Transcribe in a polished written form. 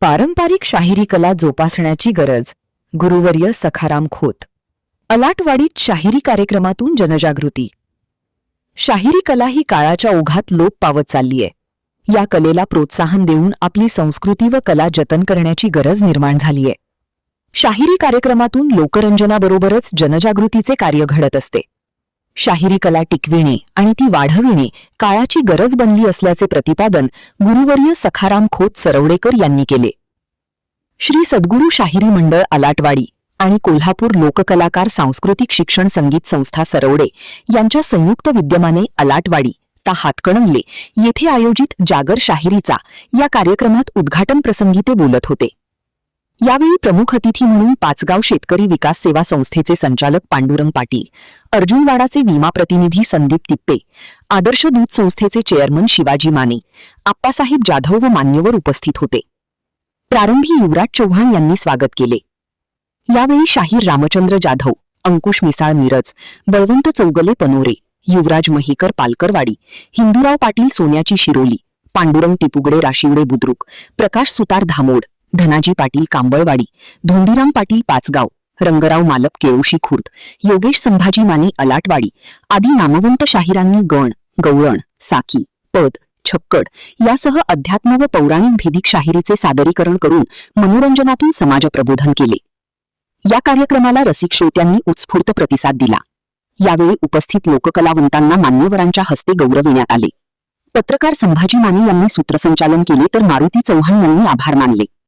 पारंपरिक शाहिरी कला जोपासण्याची गरज. गुरुवर्य सखाराम खोत. अलाटवाडीत शाहिरी कार्यक्रमातून जनजागृती. शाहिरी कला ही काळाच्या ओघात लोप पावत चाललीय. या कलेला प्रोत्साहन देऊन आपली संस्कृती व कला जतन करण्याची गरज निर्माण झालीय. शाहिरी कार्यक्रमातून लोकरंजनाबरोबरच जनजागृतीचे कार्य घडत असते. शाहिरी कला टिकविणे आणि ती वाढविणे काळाची गरज बनली असल्याचे प्रतिपादन गुरुवर्य सखाराम खोत सरवडेकर यांनी केले. श्री सद्गुरू शाहिरी मंडळ अलाटवाडी आणि कोल्हापूर लोककलाकार सांस्कृतिक शिक्षण संगीत संस्था सरवडे यांच्या संयुक्त विद्यमाने अलाटवाडी ता हातकणंगले येथे आयोजित जागर शाहिरीचा या कार्यक्रमात उद्घाटन प्रसंगी ते बोलत होते. यावेळी प्रमुख अतिथी म्हणून पाचगाव शेतकरी विकास सेवा संस्थेचे संचालक पांडुरंग पाटील, अर्जुनवाडाचे विमा प्रतिनिधी संदीप तिप्पे, आदर्श दूध संस्थेचे चेअरमन शिवाजी माने, आप्पासाहेब जाधव व मान्यवर उपस्थित होते. प्रारंभी युवराज चव्हाण यांनी स्वागत केले. यावेळी शाहीर रामचंद्र जाधव, अंकुश मिसाळ मिरज, बळवंत चौगले पनोरे, युवराज महिकर पालकरवाडी, हिंदूराव पाटील सोन्याची शिरोली, पांडुरंग टिपुगडे राशिवडे बुद्रुक, प्रकाश सुतार धामोड, धनाजी पाटील कांबळवाडी, धोंडीराम पाटील पाचगाव, रंगराव मालप केळोशी खुर्द, योगेश संभाजी माने अलाटवाडी आदी नामवंत शाहिरांनी गण, गवळण, साकी, पद, छक्कड यासह अध्यात्म व पौराणिक भेदिक शाहिरीचे सादरीकरण करून मनोरंजनातून समाजप्रबोधन केले. या कार्यक्रमाला रसिक श्रोत्यांनी उत्स्फूर्त प्रतिसाद दिला. यावेळी उपस्थित लोककलावंतांना मान्यवरांच्या हस्ते गौरविण्यात आले. पत्रकार संभाजी माने यांनी सूत्रसंचालन केले तर मारुती चव्हाण यांनी आभार मानले.